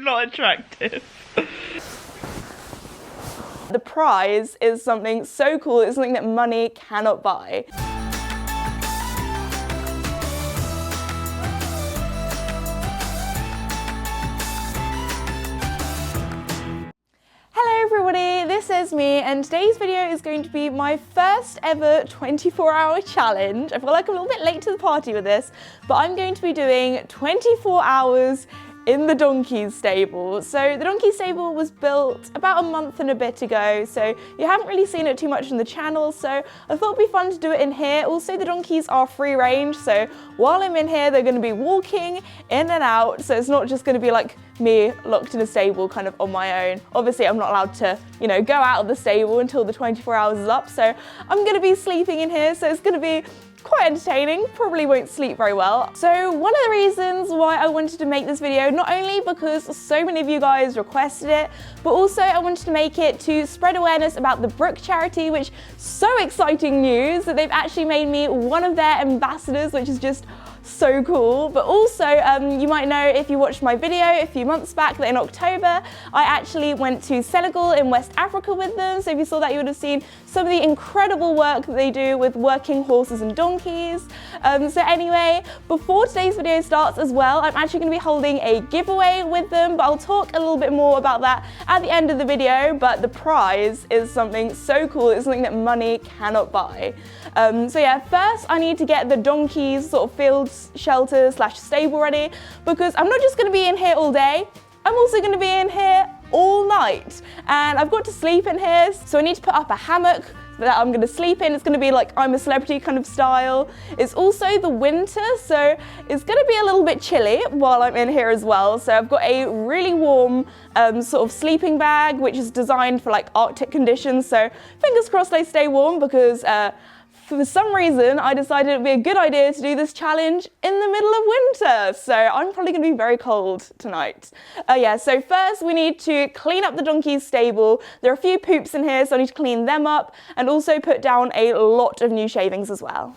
not attractive. The prize is something so cool, it's something that money cannot buy. Hello everybody, this is Esme and today's video is going to be my first ever 24-hour challenge. I feel like I'm a little bit late to the party with this, but I'm going to be doing 24 hours in the donkey stable. So the donkey stable was built about a month and a bit ago, so you haven't really seen it too much on the channel, so I thought it'd be fun to do it in here. Also, the donkeys are free range, so while I'm in here, they're gonna be walking in and out, so it's not just gonna be like me locked in a stable kind of on my own. Obviously, I'm not allowed to, you know, go out of the stable until the 24 hours is up, so I'm gonna be sleeping in here, so it's gonna be quite entertaining, probably won't sleep very well. So one of the reasons why I wanted to make this video, not only because so many of you guys requested it, but also I wanted to make it to spread awareness about the Brooke charity, which so exciting news that they've actually made me one of their ambassadors, which is just so cool. But also, you might know if you watched my video a few months back that in October, I actually went to Senegal in West Africa with them. So if you saw that, you would have seen some of the incredible work that they do with working horses and donkeys. So anyway, before today's video starts as well, I'm actually going to be holding a giveaway with them, but I'll talk a little bit more about that at the end of the video. But the prize is something so cool, it's something that money cannot buy. So yeah, first I need to get the donkeys sort of field shelter / stable ready, because I'm not just going to be in here all day, I'm also going to be in here all night, and I've got to sleep in here, so I need to put up a hammock that I'm going to sleep in. It's going to be like I'm a celebrity kind of style. It's also the winter, so it's going to be a little bit chilly while I'm in here as well. So I've got a really warm sort of sleeping bag, which is designed for like Arctic conditions, so fingers crossed I stay warm, because for some reason, I decided it would be a good idea to do this challenge in the middle of winter, so I'm probably going to be very cold tonight. Yeah, so first we need to clean up the donkey's stable. There are a few poops in here, so I need to clean them up and also put down a lot of new shavings as well.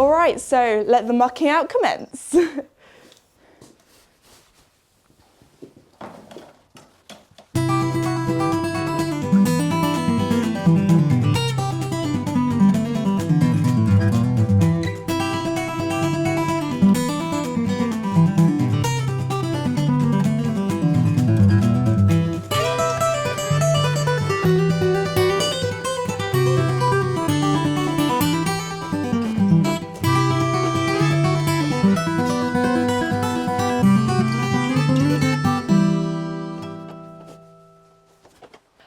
Alright, so let the mucking out commence.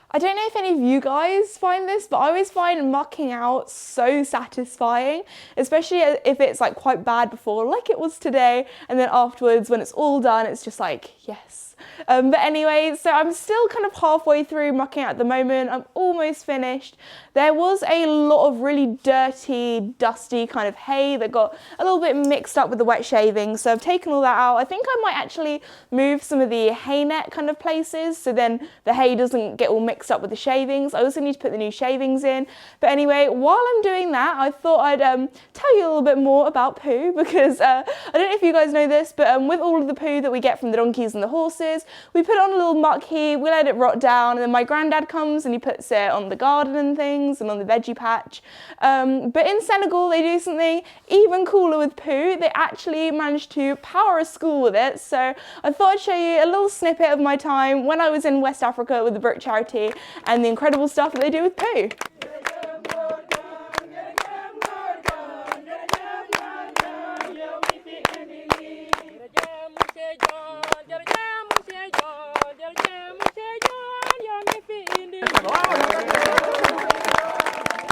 I don't know if any of you guys find this, but I always find mucking out so satisfying, especially if it's like quite bad before, like it was today, and then afterwards when it's all done, it's just like, yes. But anyway, so I'm still kind of halfway through mucking out at the moment. I'm almost finished. There was a lot of really dirty, dusty kind of hay that got a little bit mixed up with the wet shavings, so I've taken all that out. I think I might actually move some of the hay net kind of places, so then the hay doesn't get all mixed up with the shavings. I also need to put the new shavings in. But anyway, while I'm doing that, I thought I'd tell you a little bit more about poo, because I don't know if you guys know this, but with all of the poo that we get from the donkeys and the horses, we put on a little muck heap, we let it rot down, and then my granddad comes and he puts it on the garden and things and on the veggie patch. But in Senegal, they do something even cooler with poo. They actually managed to power a school with it. So I thought I'd show you a little snippet of my time when I was in West Africa with the Brooke charity and the incredible stuff that they do with poo.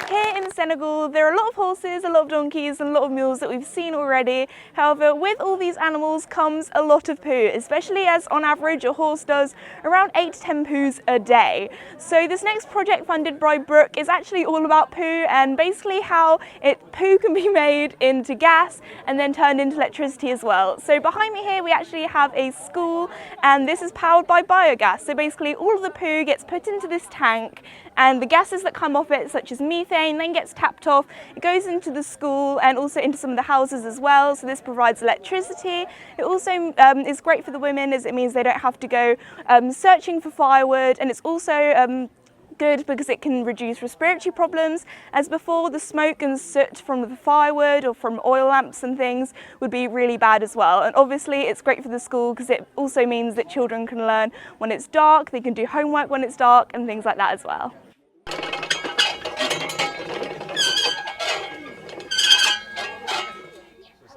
Here in Senegal, there are a lot of horses, a lot of donkeys, and a lot of mules that we've seen already. However, with all these animals comes a lot of poo, especially as on average a horse does around 8 to 10 poos a day. So this next project funded by Brooke is actually all about poo and basically how poo can be made into gas and then turned into electricity as well. So behind me here we actually have a school, and this is powered by biogas. So basically all of the poo gets put into this tank, and the gases that come off it, such as methane, then gets tapped off. It goes into the school and also into some of the houses as well, so this provides electricity. It also is great for the women, as it means they don't have to go searching for firewood, and it's also good because it can reduce respiratory problems, as before the smoke and soot from the firewood or from oil lamps and things would be really bad as well. And obviously it's great for the school because it also means that children can learn when it's dark, they can do homework when it's dark and things like that as well.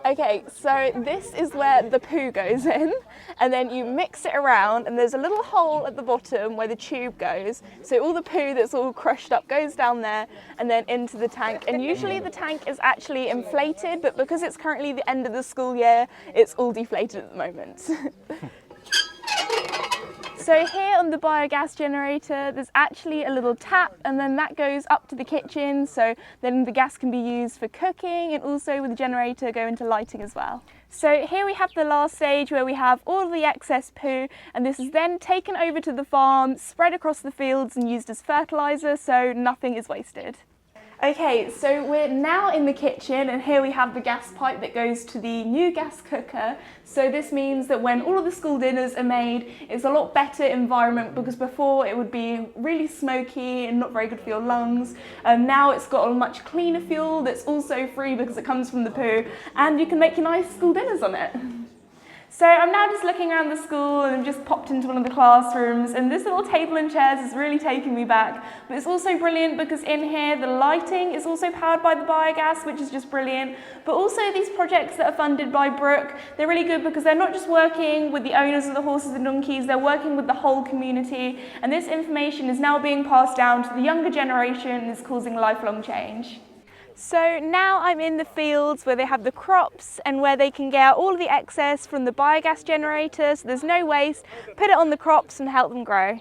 Okay, so this is where the poo goes in, and then you mix it around, and there's a little hole at the bottom where the tube goes, so all the poo that's all crushed up goes down there and then into the tank. And usually the tank is actually inflated, but because it's currently the end of the school year, it's all deflated at the moment. So here on the biogas generator, there's actually a little tap, and then that goes up to the kitchen, so then the gas can be used for cooking, and also with the generator go into lighting as well. So here we have the last stage where we have all of the excess poo, and this is then taken over to the farm, spread across the fields and used as fertilizer, so nothing is wasted. Okay, so we're now in the kitchen, and here we have the gas pipe that goes to the new gas cooker. So this means that when all of the school dinners are made, it's a lot better environment, because before it would be really smoky and not very good for your lungs. Now it's got a much cleaner fuel that's also free because it comes from the poo, and you can make your nice school dinners on it. So I'm now just looking around the school, and I've just popped into one of the classrooms, and this little table and chairs is really taking me back. But it's also brilliant because in here the lighting is also powered by the biogas, which is just brilliant. But also these projects that are funded by Brooke, they're really good because they're not just working with the owners of the horses and donkeys, they're working with the whole community. And this information is now being passed down to the younger generation and is causing lifelong change. So now I'm in the fields where they have the crops and where they can get all of the excess from the biogas generator, so there's no waste, put it on the crops and help them grow.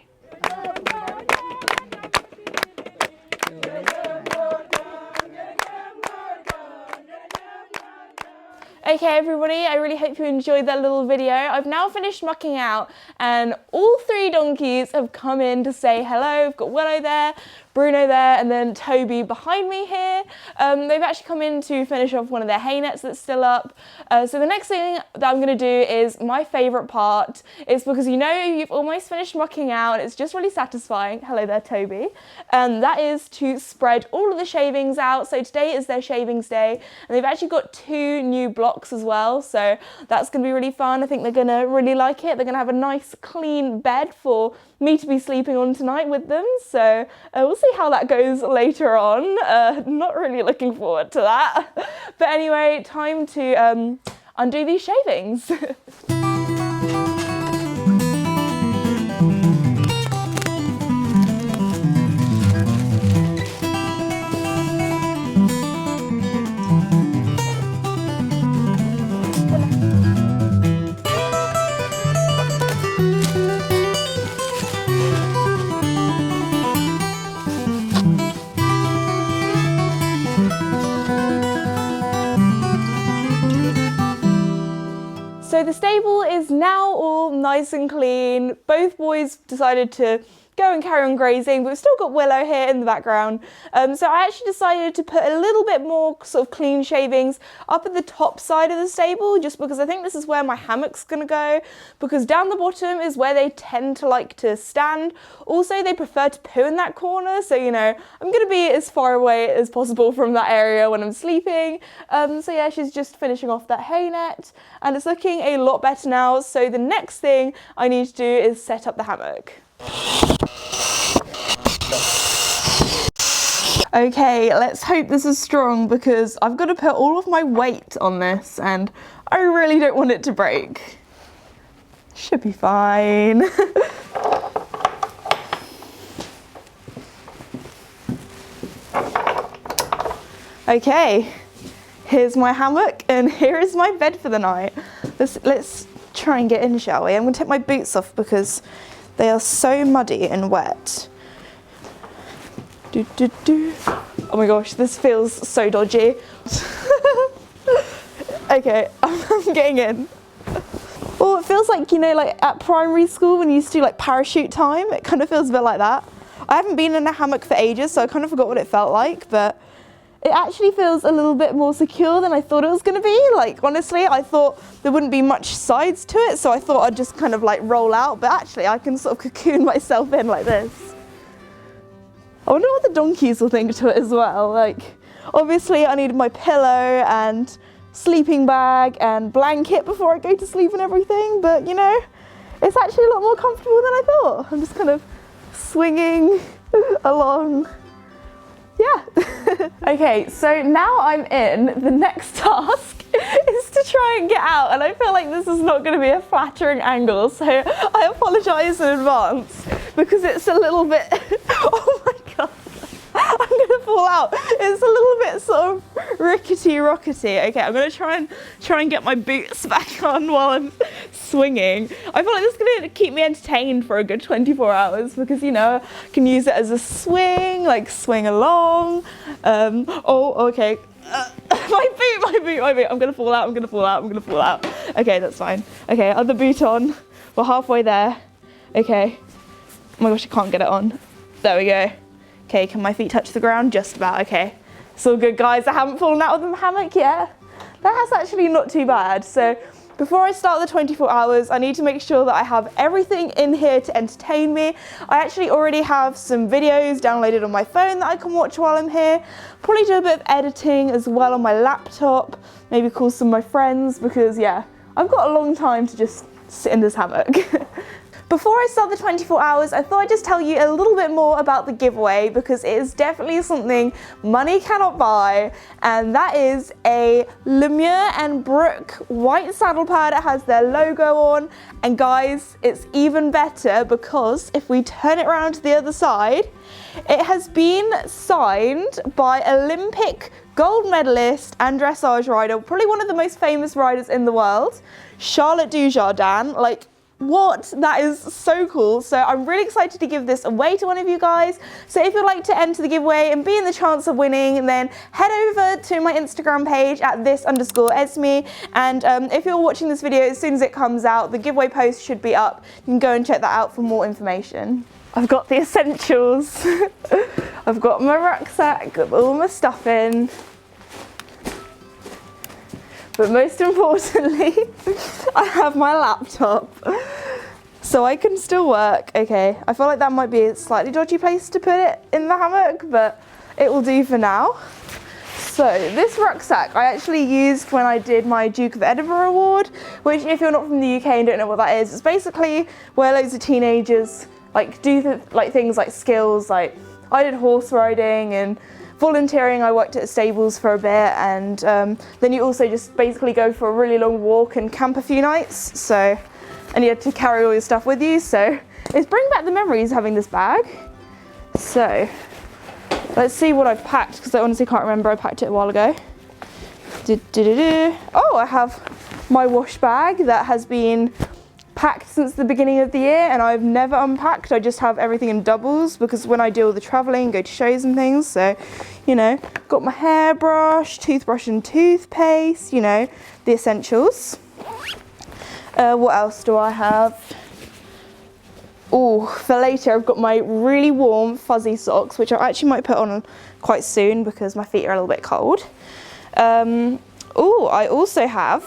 Okay everybody, I really hope you enjoyed that little video. I've now finished mucking out, and all 3 donkeys have come in to say hello. I've got Willow there, Bruno there, and then Toby behind me here. They've actually come in to finish off one of their hay nets that's still up. So the next thing that I'm going to do is my favourite part. It's because you know you've almost finished mucking out, it's just really satisfying. Hello there, Toby. And that is to spread all of the shavings out. So today is their shavings day, and they've actually got 2 new blocks as well, so that's going to be really fun. I think they're going to really like it. They're going to have a nice clean bed for me to be sleeping on tonight with them, so we'll see how that goes later on. Not really looking forward to that. But anyway, time to undo these shavings. So the stable is now all nice and clean. Both boys decided to go and carry on grazing, but we've still got Willow here in the background. So I actually decided to put a little bit more sort of clean shavings up at the top side of the stable, just because I think this is where my hammock's gonna go, because down the bottom is where they tend to like to stand. Also, they prefer to poo in that corner, so you know, I'm gonna be as far away as possible from that area when I'm sleeping. So yeah, she's just finishing off that hay net, and it's looking a lot better now. So the next thing I need to do is set up the hammock. Okay, let's hope this is strong, because I've got to put all of my weight on this and I really don't want it to break. Should be fine. Okay, here's my hammock and here is my bed for the night. Let's try and get in, shall we? I'm going to take my boots off because they are so muddy and wet. Oh my gosh, this feels so dodgy. Okay, I'm getting in. Well, it feels like, you know, like at primary school when you used to do like parachute time, it kind of feels a bit like that. I haven't been in a hammock for ages, so I kind of forgot what it felt like, but it actually feels a little bit more secure than I thought it was going to be. Like, honestly, I thought there wouldn't be much sides to it, so I thought I'd just kind of like roll out, but actually I can sort of cocoon myself in like this. I wonder what the donkeys will think to it as well. Like, obviously I needed my pillow and sleeping bag and blanket before I go to sleep and everything, but you know, it's actually a lot more comfortable than I thought. I'm just kind of swinging along. Yeah. Okay, so now I'm in. The next task is to try and get out, and I feel like this is not going to be a flattering angle, so I apologise in advance because it's a little bit, oh my god, I'm going to fall out. It's a little bit sort of rickety-rockety. Okay, I'm going to try and get my boots back on while I'm swinging. I feel like this is going to keep me entertained for a good 24 hours because, you know, I can use it as a swing, like swing along. Oh, okay. My boot. I'm going to fall out. Okay, that's fine. Okay, other boot on. We're halfway there. Okay. Oh my gosh, I can't get it on. There we go. Okay, can my feet touch the ground? Just about, okay. It's all good, guys. I haven't fallen out of the hammock yet. That's actually not too bad. So before I start the 24 hours, I need to make sure that I have everything in here to entertain me. I actually already have some videos downloaded on my phone that I can watch while I'm here. Probably do a bit of editing as well on my laptop. Maybe call some of my friends because, yeah, I've got a long time to just sit in this hammock. Before I start the 24 hours, I thought I'd just tell you a little bit more about the giveaway because it is definitely something money cannot buy, and that is a LEWES and Brooke white saddle pad. It has their logo on, and guys, it's even better because if we turn it around to the other side, it has been signed by Olympic gold medalist and dressage rider, probably one of the most famous riders in the world, Charlotte Dujardin. Like, what? That is so cool. So I'm really excited to give this away to one of you guys. So if you'd like to enter the giveaway and be in the chance of winning, then head over to my Instagram page at @this_Esme. And if you're watching this video as soon as it comes out, the giveaway post should be up. You can go and check that out for more information. I've got the essentials. I've got my rucksack with all my stuff in. But most importantly, I have my laptop, so I can still work. Okay, I feel like that might be a slightly dodgy place to put it in the hammock, but it will do for now. So this rucksack I actually used when I did my Duke of Edinburgh award, which if you're not from the UK and don't know what that is, it's basically where loads of teenagers like do things like skills, like I did horse riding and volunteering. I worked at stables for a bit, and then you also just basically go for a really long walk and camp a few nights, so, and you had to carry all your stuff with you, so it's bringing back the memories having this bag. So let's see what I've packed because I honestly can't remember. I packed it a while ago. Oh, I have my wash bag that has been packed since the beginning of the year, and I've never unpacked. I just have everything in doubles because when I do all the traveling, go to shows and things, so, you know, got my hairbrush, toothbrush and toothpaste, you know, the essentials. What else do I have? Oh, for later I've got my really warm fuzzy socks, which I actually might put on quite soon because my feet are a little bit cold. Oh, I also have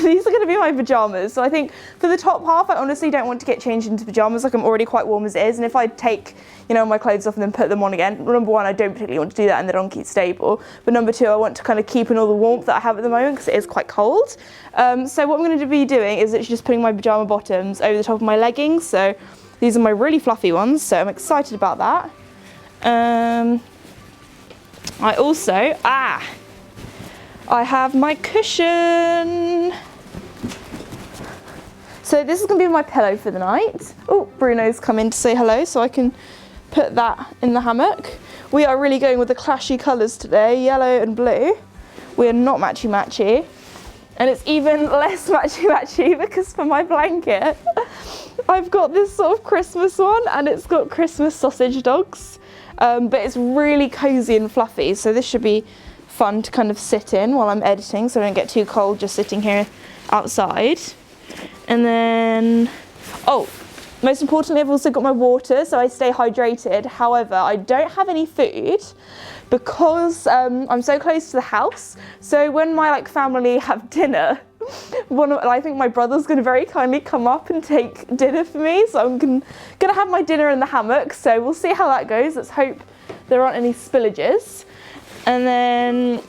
these are going to be my pyjamas. So I think for the top half, I honestly don't want to get changed into pyjamas. Like, I'm already quite warm as it is. And if I take, you know, my clothes off and then put them on again, number one, I don't particularly want to do that in the donkey stable. But number two, I want to kind of keep in all the warmth that I have at the moment because it is quite cold. So what I'm going to be doing is literally just putting my pyjama bottoms over the top of my leggings. So these are my really fluffy ones. So I'm excited about that. I also, I have my cushion. So this is going to be my pillow for the night. Oh, Bruno's come in to say hello, so I can put that in the hammock. We are really going with the clashy colours today, yellow and blue. We are not matchy-matchy. And it's even less matchy-matchy because for my blanket, I've got this sort of Christmas one, and it's got Christmas sausage dogs. But it's really cosy and fluffy, so this should be fun to kind of sit in while I'm editing so I don't get too cold just sitting here outside. And then, oh, Most importantly, I've also got my water, so I stay hydrated. However, I don't have any food because I'm so close to the house. So when my family have dinner, I think my brother's going to very kindly come up and take dinner for me. So I'm going to have my dinner in the hammock. So we'll see how that goes. Let's hope there aren't any spillages. And then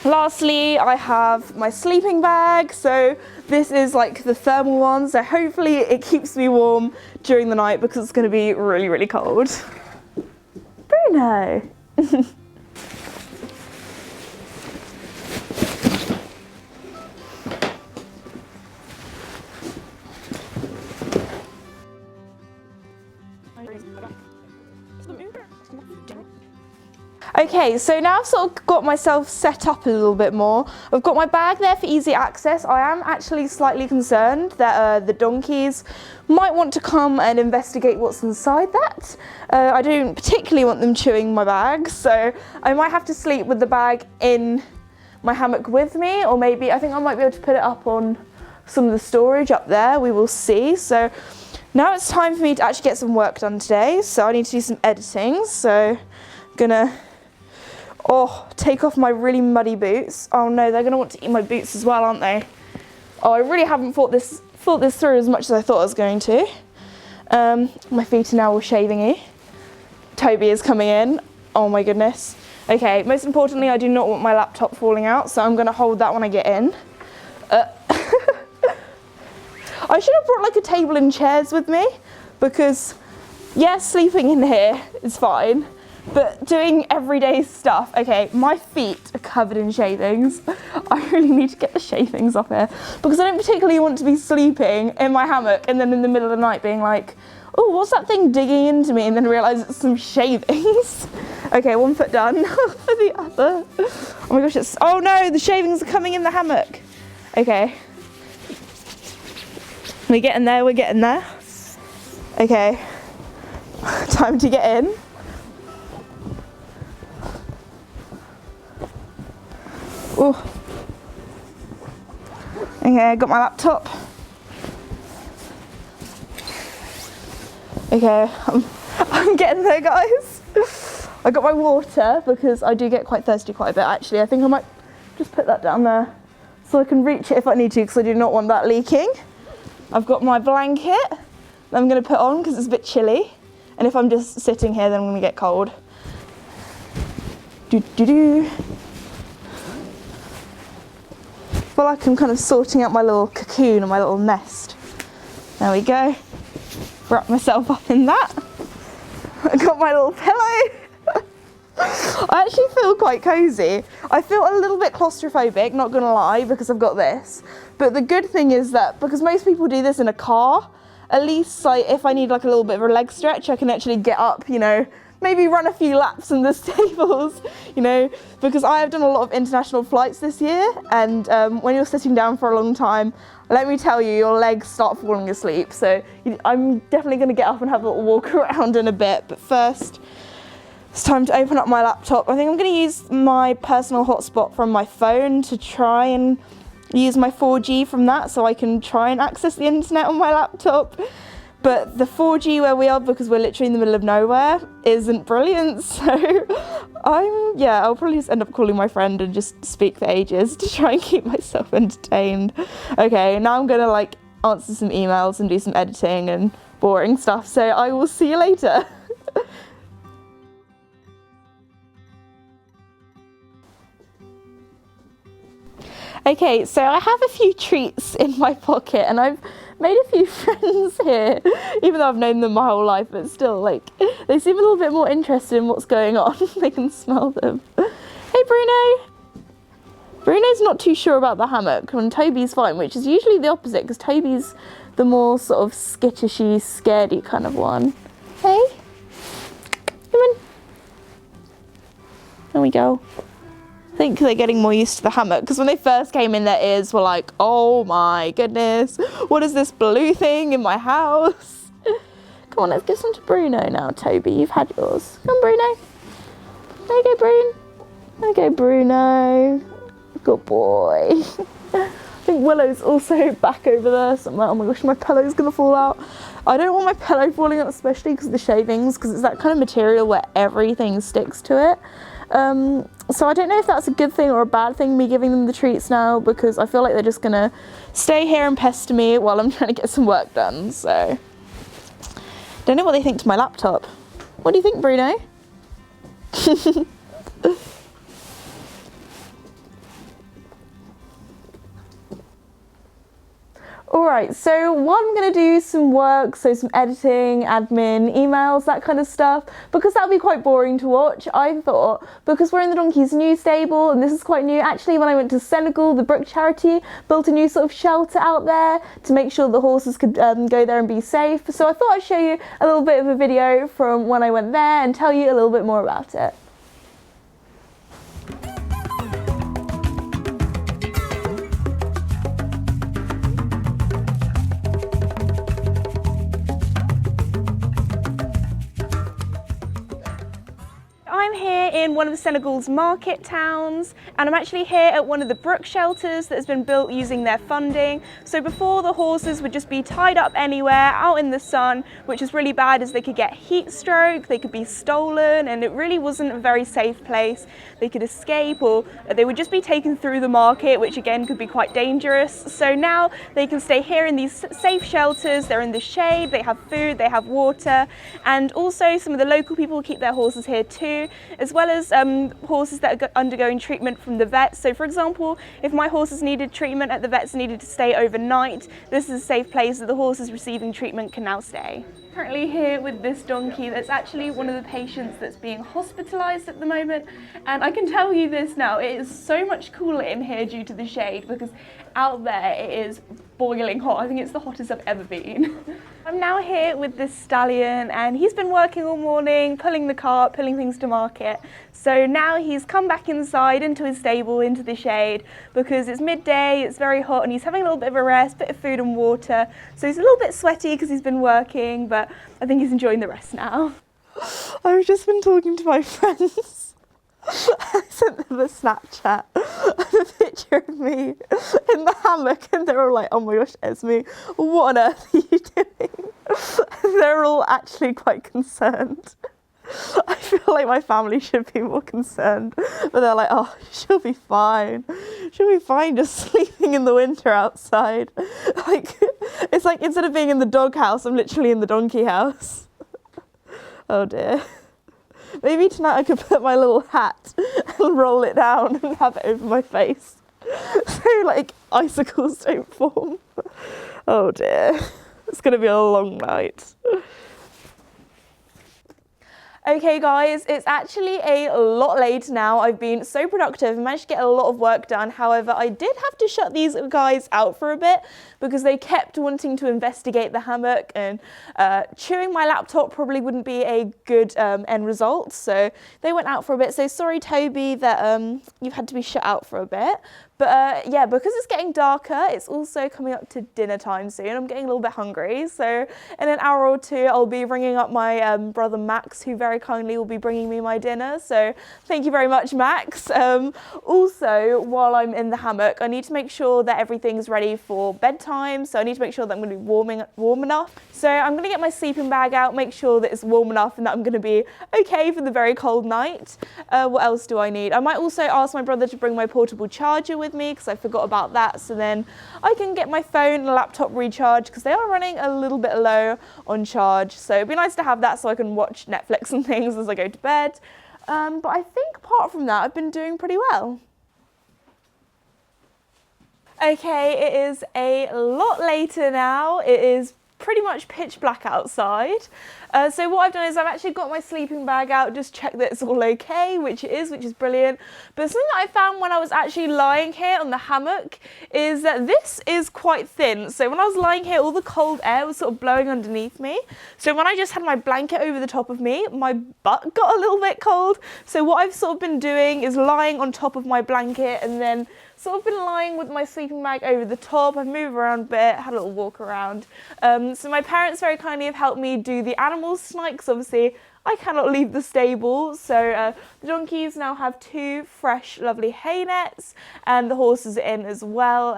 lastly, I have my sleeping bag. So this is like the thermal one. So hopefully it keeps me warm during the night because it's going to be really, really cold. Bruno. Okay, so now I've sort of got myself set up a little bit more. I've got my bag there for easy access. I am actually slightly concerned that the donkeys might want to come and investigate what's inside that. I don't particularly want them chewing my bag, so I might have to sleep with the bag in my hammock with me, or maybe I think I might be able to put it up on some of the storage up there. We will see. So now it's time for me to actually get some work done today. So I need to do some editing. So I'm gonna take off my really muddy boots. Oh no, they're gonna want to eat my boots as well, aren't they? Oh, I really haven't thought this through as much as I thought I was going to. My feet are now all shaving-y. Toby is coming in. Oh my goodness. Okay, most importantly, I do not want my laptop falling out, so I'm gonna hold that when I get in. I should have brought a table and chairs with me because, yes, sleeping in here is fine, but doing everyday stuff, okay, my feet are covered in shavings. I really need to get the shavings off here because I don't particularly want to be sleeping in my hammock and then in the middle of the night being like, oh, what's that thing digging into me? And then realise it's some shavings. Okay, one foot done. The other. Oh my gosh, oh no, the shavings are coming in the hammock. Okay. We're getting there, we're getting there. Okay. Time to get in. Ooh. Okay, I got my laptop. Okay, I'm getting there, guys. I got my water because I do get quite thirsty quite a bit actually. I think I might just put that down there so I can reach it if I need to because I do not want that leaking. I've got my blanket that I'm going to put on because it's a bit chilly. And if I'm just sitting here, then I'm going to get cold. I feel like I'm kind of sorting out my little cocoon or my little nest. There we go. Wrap myself up in that. I got my little pillow. I actually feel quite cozy. I feel a little bit claustrophobic, not gonna lie, because I've got this. But the good thing is that because most people do this in a car, at least if I need a little bit of a leg stretch, I can actually get up, maybe run a few laps in the stables, because I have done a lot of international flights this year, and when you're sitting down for a long time, let me tell you, your legs start falling asleep. So I'm definitely going to get up and have a little walk around in a bit, but first it's time to open up my laptop. I think I'm going to use my personal hotspot from my phone to try and use my 4G from that so I can try and access the internet on my laptop. But the 4G where we are, because we're literally in the middle of nowhere, isn't brilliant. So I'll probably just end up calling my friend and just speak for ages to try and keep myself entertained. Okay, now I'm gonna answer some emails and do some editing and boring stuff. So I will see you later. Okay, so I have a few treats in my pocket and I've made a few friends here, even though I've known them my whole life, but still, they seem a little bit more interested in what's going on. They can smell them. Hey, Bruno. Bruno's not too sure about the hammock, and Toby's fine, which is usually the opposite, because Toby's the more sort of skittishy, scaredy kind of one. Hey. Come on. There we go. I think they're getting more used to the hammock, because when they first came in, their ears were like, oh my goodness, what is this blue thing in my house? Come on, let's give some to Bruno now, Toby. You've had yours. Come on, Bruno. There you go, Bruno. There you go, Bruno. Good boy. think Willow's also back over there. So I'm like, oh my gosh, my pillow's gonna fall out. I don't want my pillow falling out, especially because of the shavings, because it's that kind of material where everything sticks to it. So I don't know if that's a good thing or a bad thing, me giving them the treats now, because I feel like they're just gonna stay here and pester me while I'm trying to get some work done. So don't know what they think to my laptop. What do you think, Bruno? Alright, so while I'm going to do some work, so some editing, admin, emails, that kind of stuff, because that'll be quite boring to watch, I thought, because we're in the donkey's new stable, and this is quite new, actually when I went to Senegal, the Brooke charity built a new sort of shelter out there to make sure the horses could go there and be safe. So I thought I'd show you a little bit of a video from when I went there and tell you a little bit more about it. I'm here in one of Senegal's market towns, and I'm actually here at one of the Brooke shelters that has been built using their funding. So before, the horses would just be tied up anywhere out in the sun, which is really bad as they could get heat stroke, they could be stolen, and it really wasn't a very safe place. They could escape, or they would just be taken through the market, which again could be quite dangerous. So now they can stay here in these safe shelters. They're in the shade, they have food, they have water, and also some of the local people keep their horses here too, as well as horses that are undergoing treatment from the vets. So for example, if my horses needed treatment at the vets and needed to stay overnight, this is a safe place that the horses receiving treatment can now stay. Currently here with this donkey that's actually one of the patients that's being hospitalised at the moment, and I can tell you this now, it is so much cooler in here due to the shade, because out there it is boiling hot. I think it's the hottest I've ever been. I'm now here with this stallion, and he's been working all morning, pulling the cart, pulling things to market. So now he's come back inside into his stable, into the shade, because it's midday, it's very hot, and he's having a little bit of a rest, bit of food and water. So he's a little bit sweaty because he's been working, but I think he's enjoying the rest now. I've just been talking to my friends. I sent them a Snapchat of a picture of me in the hammock, and they're all like, oh my gosh, Esme, what on earth are you doing? They're all actually quite concerned. I feel like my family should be more concerned, but they're like, oh, she'll be fine. She'll be fine just sleeping in the winter outside. Like, it's like instead of being in the dog house, I'm literally in the donkey house. Oh dear. Maybe tonight I could put my little hat and roll it down and have it over my face, so like icicles don't form. Oh dear, it's gonna be a long night. Okay guys, it's actually a lot later now. I've been so productive, managed to get a lot of work done. However, I did have to shut these guys out for a bit because they kept wanting to investigate the hammock, and chewing my laptop probably wouldn't be a good end result. So they went out for a bit. So sorry, Toby, that you've had to be shut out for a bit. But yeah, because it's getting darker, it's also coming up to dinner time soon. I'm getting a little bit hungry. So in an hour or two, I'll be ringing up my brother Max, who very kindly will be bringing me my dinner. So thank you very much, Max. Also, while I'm in the hammock, I need to make sure that everything's ready for bedtime. So I need to make sure that I'm going to be warm enough. So I'm going to get my sleeping bag out, make sure that it's warm enough and that I'm going to be okay for the very cold night. What else do I need? I might also ask my brother to bring my portable charger with me, because I forgot about that, so then I can get my phone and laptop recharged, because they are running a little bit low on charge. So it'd be nice to have that so I can watch Netflix and things as I go to bed. But I think apart from that, I've been doing pretty well. Okay, it is a lot later now. It is pretty much pitch black outside. So what I've done is I've actually got my sleeping bag out, just check that it's all okay, which it is, which is brilliant. But something that I found when I was actually lying here on the hammock is that this is quite thin. So when I was lying here, all the cold air was sort of blowing underneath me. So when I just had my blanket over the top of me, my butt got a little bit cold. So what I've sort of been doing is lying on top of my blanket, and then sort of been lying with my sleeping bag over the top. I've moved around a bit, had a little walk around. So my parents very kindly have helped me do the animals tonight, because obviously I cannot leave the stable. So the donkeys now have 2 fresh, lovely hay nets, and the horses are in as well.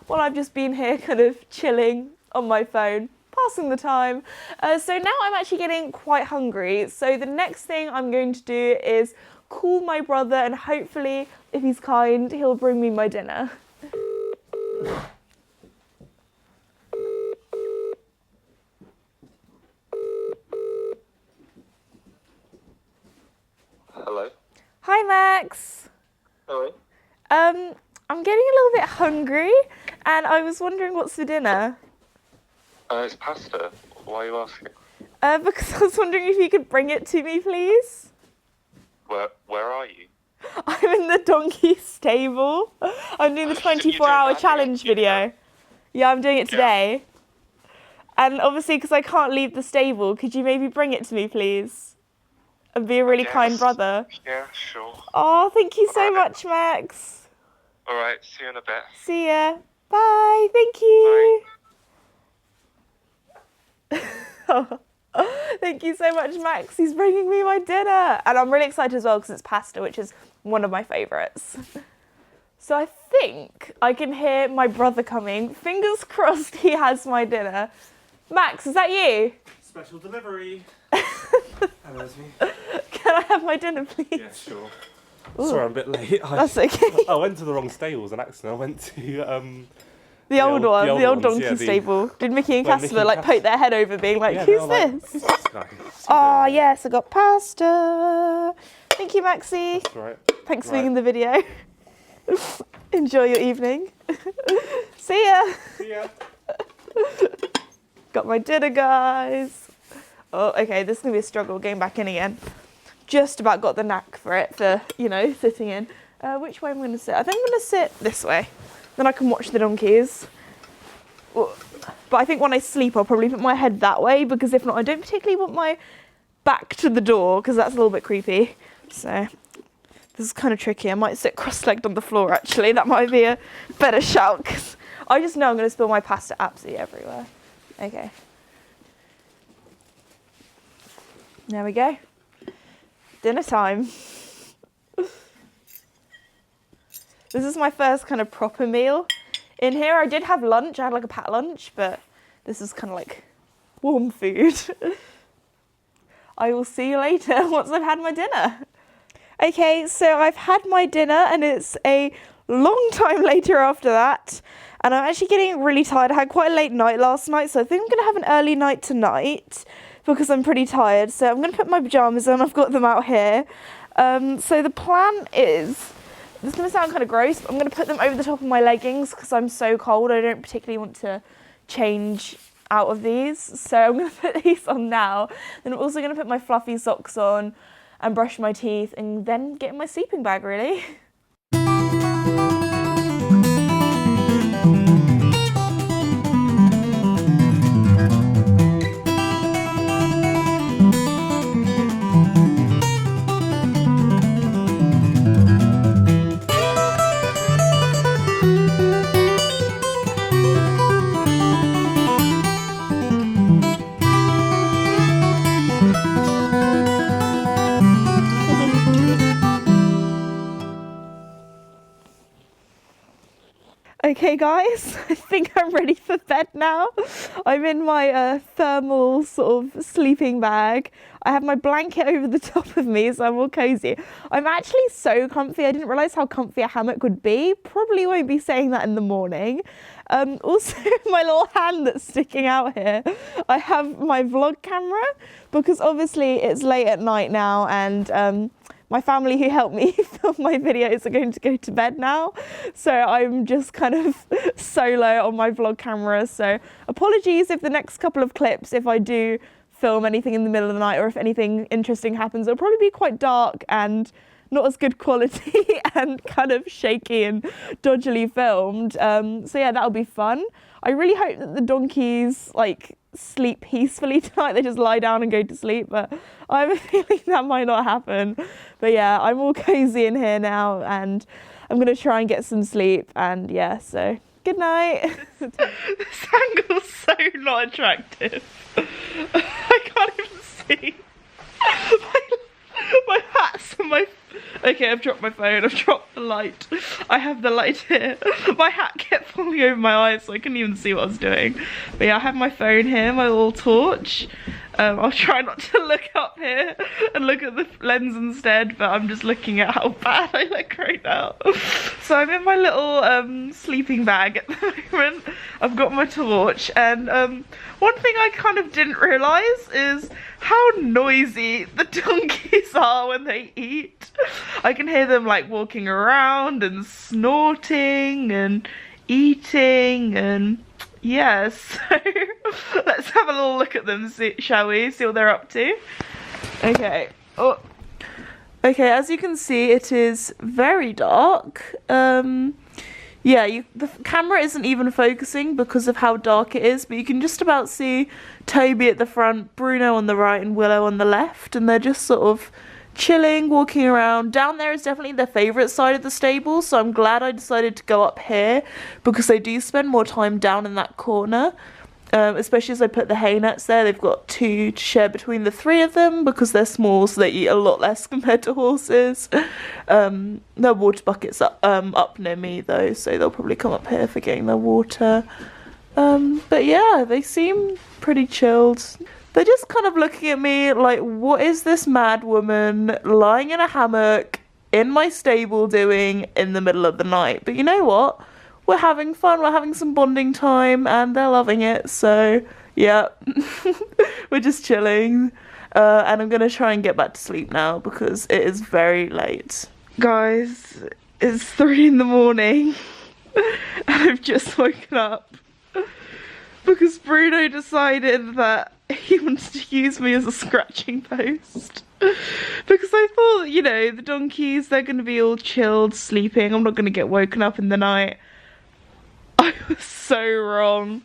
While I've just been here kind of chilling on my phone, passing the time. So now I'm actually getting quite hungry. So the next thing I'm going to do is call my brother, and hopefully, if he's kind, he'll bring me my dinner. Hello. Hi, Max. Hello. I'm getting a little bit hungry, and I was wondering what's for dinner. It's pasta. Why are you asking? Because I was wondering if you could bring it to me, please. Where are you? I'm in the donkey stable. I'm doing the 24-hour challenge video. Yeah, I'm doing it today. And obviously, because I can't leave the stable, could you maybe bring it to me, please? And be a really kind brother. Yeah, sure. Oh, thank you so much, Max. All right, see you in a bit. See ya. Bye. Thank you. Bye. Thank you so much, Max. He's bringing me my dinner. And I'm really excited as well because it's pasta, which is one of my favourites. So I think I can hear my brother coming. Fingers crossed he has my dinner. Max, is that you? Special delivery. Hello, Esme. Can I have my dinner, please? Yeah, sure. Ooh. Sorry, I'm a bit late. That's okay. I went to the wrong stables on accident. I went to The old ones, donkey yeah, stable. Did Mickey and Well, Casper Mickey and like poke their head over being like, who's this? What's this guy? Oh yes, I got pasta. Thank you, Maxie. That's right. Thanks for being in the video. Enjoy your evening. See ya. See ya. Got my dinner, guys. Oh, okay, this is gonna be a struggle getting back in again. Just about got the knack for it, for, you know, sitting in. Which way am I gonna sit? I think I'm gonna sit this way. Then I can watch the donkeys. But I think when I sleep, I'll probably put my head that way, because if not, I don't particularly want my back to the door, because that's a little bit creepy. So this is kind of tricky. I might sit cross-legged on the floor, actually. That might be a better shout, because I just know I'm going to spill my pasta absolutely everywhere. Okay. There we go. Dinner time. This is my first kind of proper meal. In here, I did have lunch. I had like a packed lunch, but this is kind of like warm food. I will see you later once I've had my dinner. Okay, so I've had my dinner and it's a long time later after that. And I'm actually getting really tired. I had quite a late night last night, so I think I'm going to have an early night tonight because I'm pretty tired. So I'm going to put my pyjamas on. I've got them out here. So the plan is, this is going to sound kind of gross, but I'm going to put them over the top of my leggings because I'm so cold. I don't particularly want to change out of these. So I'm going to put these on now. Then I'm also going to put my fluffy socks on and brush my teeth and then get in my sleeping bag, really. Okay guys, I think I'm ready for bed now. I'm in my thermal sort of sleeping bag. I have my blanket over the top of me, so I'm all cozy. I'm actually so comfy. I didn't realise how comfy a hammock would be. Probably won't be saying that in the morning. Also, my little hand that's sticking out here, I have my vlog camera because obviously it's late at night now and my family who helped me film my videos are going to go to bed now. So I'm just kind of solo on my vlog camera. So apologies if the next couple of clips, if I do film anything in the middle of the night or if anything interesting happens, it'll probably be quite dark and not as good quality and kind of shaky and dodgily filmed. So yeah, that'll be fun. I really hope that the donkeys like sleep peacefully tonight. They just lie down and go to sleep, but I have a feeling that might not happen. But yeah, I'm all cozy in here now and I'm gonna try and get some sleep, and yeah, so good night. This angle's so not attractive. I can't even see. Okay, I've dropped my phone, I've dropped the light. I have the light here. My hat kept falling over my eyes so I couldn't even see what I was doing. But yeah, I have my phone here, my little torch. I'll try not to look up here and look at the lens instead, but I'm just looking at how bad I look right now. So I'm in my little sleeping bag at the moment. I've got my torch, and one thing I kind of didn't realise is how noisy the donkeys are when they eat. I can hear them like walking around and snorting and eating, and yes, so let's have a little look at them, shall we? See what they're up to. Okay. Oh. Okay, as you can see, it is very dark. Yeah, the camera isn't even focusing because of how dark it is, but you can just about see Toby at the front, Bruno on the right, and Willow on the left, and they're just sort of chilling, walking around. Down there is definitely their favourite side of the stable, so I'm glad I decided to go up here because they do spend more time down in that corner. Especially as I put the hay nets there. They've got 2 to share between the 3 of them because they're small, so they eat a lot less compared to horses. Their water bucket's up near me though, so they'll probably come up here for getting their water. But yeah, they seem pretty chilled. They're just kind of looking at me like, what is this mad woman lying in a hammock in my stable doing in the middle of the night? But you know what? We're having fun, we're having some bonding time, and they're loving it, so yeah. We're just chilling. And I'm gonna try and get back to sleep now because it is very late. Guys, it's 3 in the morning and I've just woken up because Bruno decided that he wants to use me as a scratching post. Because I thought, you know, the donkeys, they're going to be all chilled, sleeping. I'm not going to get woken up in the night. I was so wrong.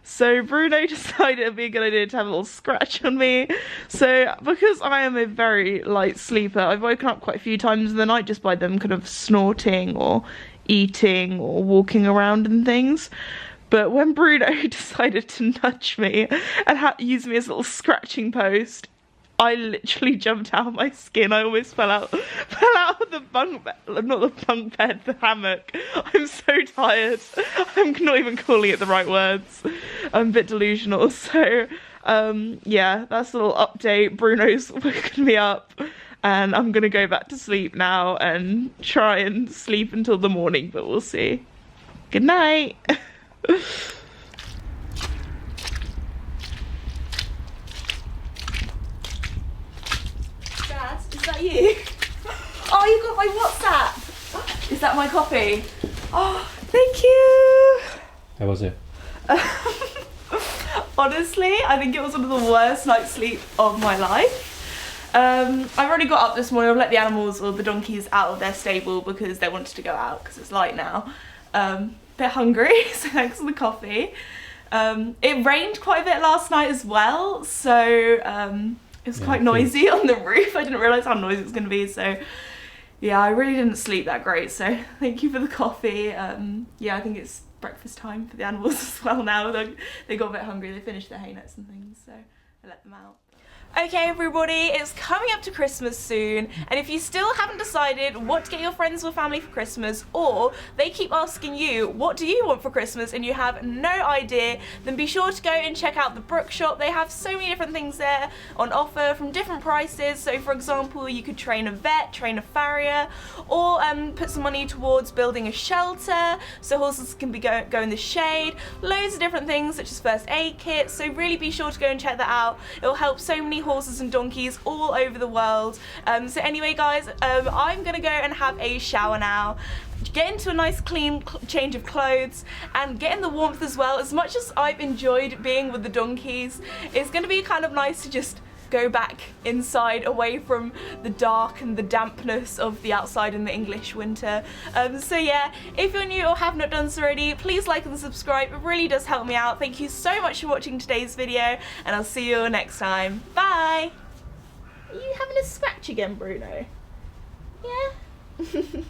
So Bruno decided it'd be a good idea to have a little scratch on me. So because I am a very light sleeper, I've woken up quite a few times in the night just by them kind of snorting or eating or walking around and things. But when Bruno decided to nudge me and use me as a little scratching post, I literally jumped out of my skin. I almost fell out of the bunk bed, not the bunk bed, the hammock. I'm so tired. I'm not even calling it the right words. I'm a bit delusional. So, yeah, that's a little update. Bruno's woken me up and I'm going to go back to sleep now and try and sleep until the morning, but we'll see. Good night. Dad, is that you? Oh, you got my WhatsApp. Is that my copy? Oh, thank you. How was it? Honestly, I think it was one of the worst night's sleep of my life. I've already got up this morning. I've let the animals or the donkeys out of their stable because they wanted to go out because it's light now. Bit hungry, so thanks for the coffee. It rained quite a bit last night as well, so it was quite noisy on the roof. I didn't realise how noisy it was going to be, so yeah, I really didn't sleep that great, so thank you for the coffee. Yeah, I think it's breakfast time for the animals as well now. They got a bit hungry, they finished their hay nets and things, so I let them out. Okay everybody, it's coming up to Christmas soon, and if you still haven't decided what to get your friends or family for Christmas, or they keep asking you what do you want for Christmas and you have no idea, then be sure to go and check out the Brooke shop. They have so many different things there on offer from different prices. So for example, you could train a vet, train a farrier, or put some money towards building a shelter so horses can go in the shade. Loads of different things such as first aid kits, so really be sure to go and check that out. It will help so many horses and donkeys all over the world. So anyway guys, I'm gonna go and have a shower now, get into a nice clean change of clothes and get in the warmth as well. As much as I've enjoyed being with the donkeys, it's gonna be kind of nice to just go back inside away from the dark and the dampness of the outside in the English winter. So yeah, if you're new or have not done so already, please like and subscribe. It really does help me out. Thank you so much for watching today's video, and I'll see you next time. Bye! Are you having a scratch again, Bruno? Yeah?